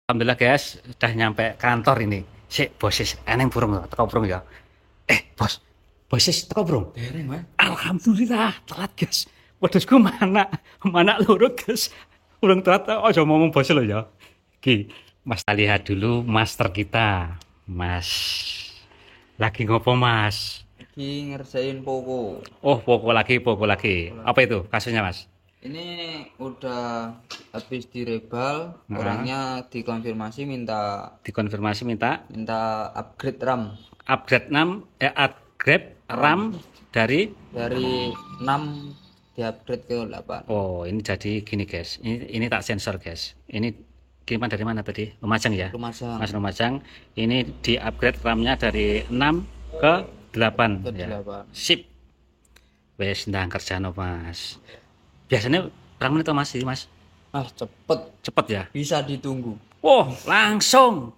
Alhamdulillah guys, udah nyampe kantor ini. Sik, bosis, eneng burung ya, teko burung ya. Bos, bosis teko burung. Dereng, Mas. Alhamdulillah, telat guys. Wedhusku mana, mana loro guys. Burung telat, ojo ngomong bos lo ya. Ki, Mas kita lihat dulu master kita. Mas, lagi ngopo Mas? Lagi ngerjain Poco. Oh, pokok lagi. Apa itu kasusnya Mas? Ini udah habis direbal, Nah, orangnya dikonfirmasi minta dikonfirmasi minta minta upgrade RAM upgrade upgrade RAM RAM dari. dari 6 diupgrade ke 8. Oh, ini jadi gini guys. Ini tak sensor guys. Ini kiriman dari mana tadi? Lumajang ya? Lumajang Mas Lumajang. Ini di upgrade RAM-nya dari 6 ke 8 ke ya. 8. Sip. Wes ndang kerjano Mas. Biasanya berapa menit toh, Mas? Ini, Mas? Cepet, Cepet ya? bisa ditunggu. Oh, langsung.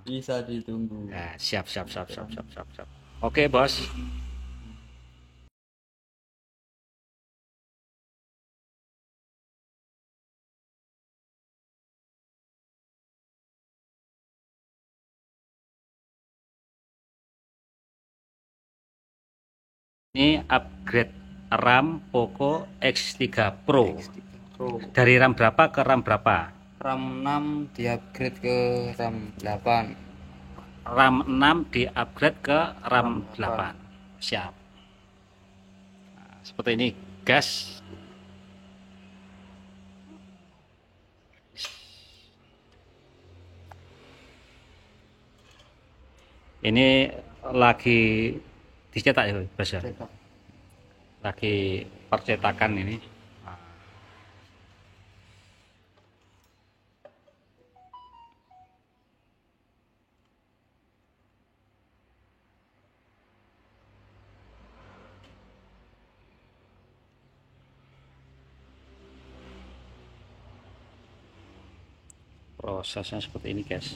Bisa ditunggu. Nah, siap siap siap siap siap siap siap. Oke, Bos. Ini upgrade RAM Poco X3 Pro. Pro. Dari RAM berapa ke RAM berapa? RAM 6 diupgrade ke RAM 8. RAM 6 di-upgrade ke RAM 8. Siap. Nah, seperti ini, gas. Ini lagi dicetak ya, Bos ya? Cetak. Lagi percetakan ini. Prosesnya seperti ini, guys.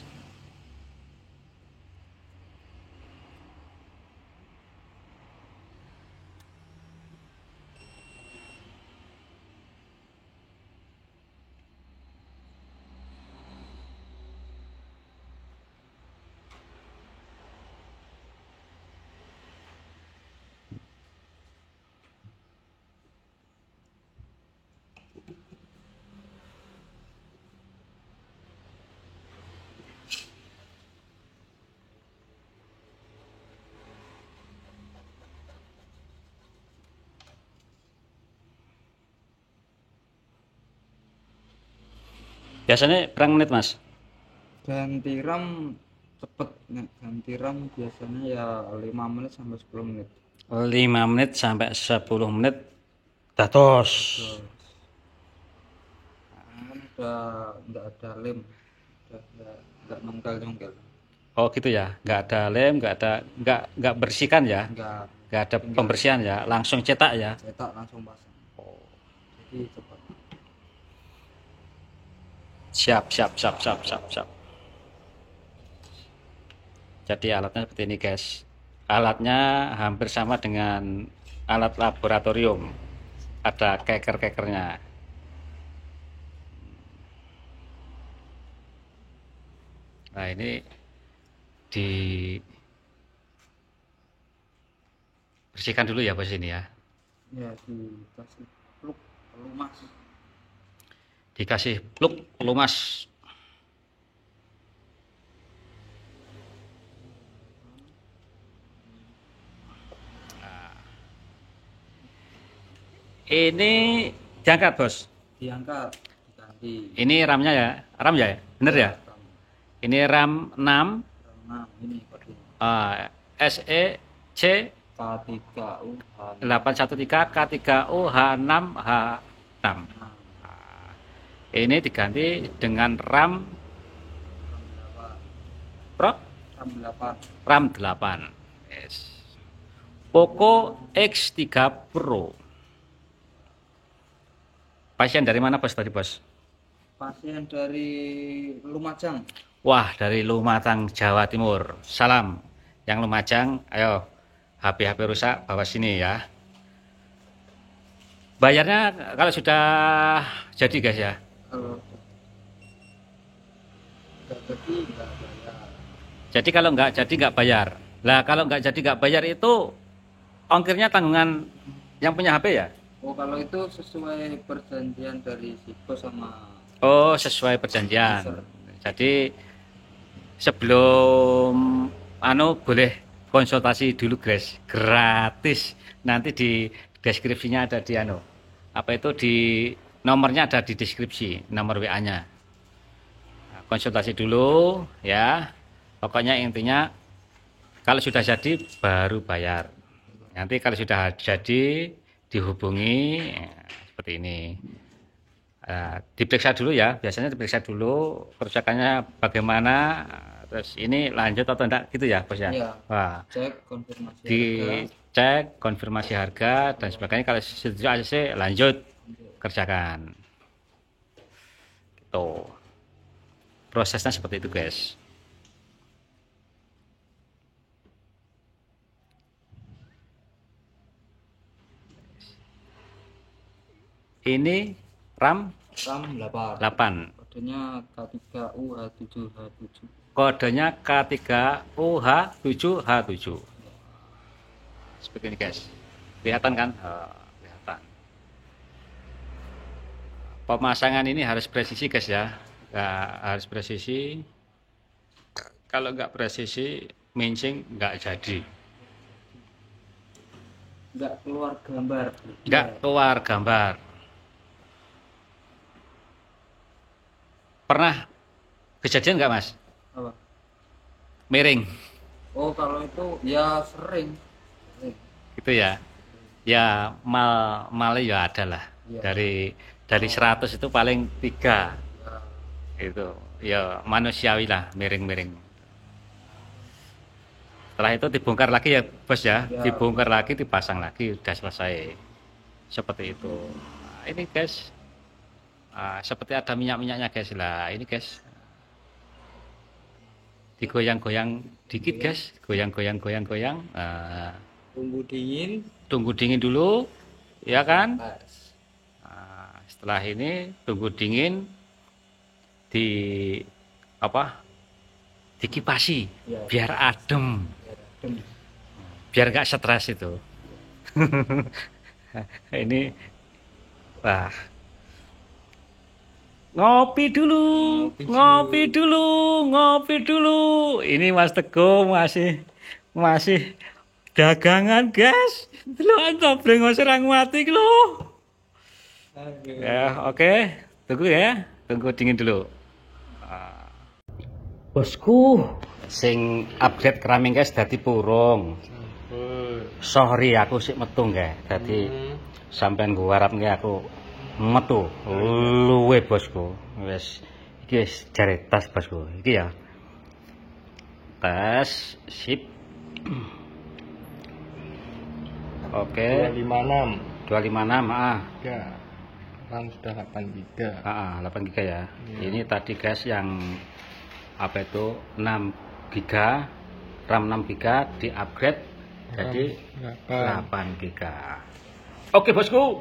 Biasanya berapa menit, Mas? Ganti RAM cepet. Nek ganti RAM biasanya ya 5 menit sampai 10 menit. 5 menit sampai 10 menit datos. Kan udah nggak ada lem, udah nggak nongkel-nongkel, Oh gitu ya, nggak ada lem, nggak bersihkan ya, nggak nggak ada tinggal pembersihan ya, langsung cetak ya. cetak langsung pasang. Jadi cepet. Siap siap siap siap siap siap. Jadi alatnya seperti ini guys. Alatnya hampir sama dengan alat laboratorium. Ada keker-kekernya. Nah ini dibersihkan dulu ya bos ini ya. Ya dikasih pluk pelumas. Dikasih pluk pelumas. Ini diangkat bos. Diangkat, diganti. Ini RAM-nya ya, RAM ya, bener ya. RAM, Ini RAM 6 RAM 6 ini kode SEC K3U 813 K3U H6H6. Ini diganti dengan RAM Pro RAM 8. RAM 8. Yes. Poco X3 Pro. Pasien dari mana bos tadi bos? Pasien dari Lumajang. Wah, dari Lumajang Jawa Timur. Salam yang Lumajang, ayo HP-HP rusak bawa sini ya. Bayarnya kalau sudah jadi guys ya. Kalau nggak jadi nggak bayar. Jadi kalau nggak bayar. Lah kalau nggak jadi nggak bayar itu ongkirnya tanggungan yang punya HP ya? Oh kalau itu sesuai perjanjian dari si bos sama Oh, sesuai perjanjian. user. Jadi sebelum boleh konsultasi dulu guys, gratis. Nanti di deskripsinya ada di apa itu di nomornya ada di deskripsi, nomor WA-nya. Nah, konsultasi dulu ya. Pokoknya intinya kalau sudah jadi baru bayar. Nanti kalau sudah jadi dihubungi seperti ini. Diperiksa dulu ya, biasanya diperiksa dulu kerusakannya bagaimana, terus ini lanjut atau enggak gitu ya bos ya. Iya. Wah, Cek konfirmasi harga. dicek konfirmasi harga dan sebagainya, kalau setuju ACC lanjut kerjakan gitu, prosesnya seperti itu guys. Ini RAM RAM 8. 8, Kodenya K3UH7H7. kodenya K3UH7H7 seperti ini guys, kelihatan kan? Kelihatan. Pemasangan ini harus presisi guys ya, harus presisi. Kalau nggak presisi mincing nggak jadi, Nggak keluar gambar. nggak keluar gambar. Pernah kejadian nggak mas Apa? miring Oh kalau itu ya sering. gitu ya? Ya mal ya ada lah. Iya. Dari 100 itu paling 3 Ya, itu ya manusiawi lah, miring-miring. Setelah itu dibongkar lagi ya bos ya, Ya. dibongkar lagi, dipasang lagi, udah selesai seperti itu. Nah, ini guys, seperti ada minyak-minyaknya guys lah. Ini guys, digoyang-goyang dikit guys, goyang-goyang. tunggu dingin. Dulu ya kan. Pas. Setelah ini tunggu dingin, di dikipasi Ya. biar adem, Ya, adem. biar nggak stres itu. Ini wah, ngopi dulu. Ini Mas Teguh masih dagangan guys. Lo anto brengos serang mati lo. Ya oke, tunggu ya, tunggu dingin dulu. Bosku sing upgrade keramik guys dadi purung. Sorry aku sik metu nggih. Dadi sampean nggo warap nggih aku metu. Luwe bosku. Wis iki wis jare tas bosku. Iki ya. Tas sip. Oke. 256 Ya. RAM sudah 8 GB. 8 GB ya. Ini tadi guys yang apa itu 6 GB, RAM 6 GB di upgrade jadi 8 GB. Oke bosku,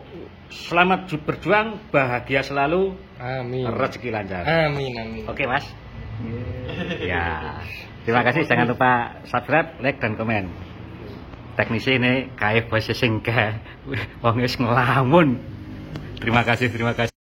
selamat berjuang, bahagia selalu, Amin. rezeki lancar. Amin. Oke mas. Ya, terima kasih. Jangan lupa subscribe, like dan komen. Teknisi ini kayak bos sing wong wis ngelamun. Terima kasih.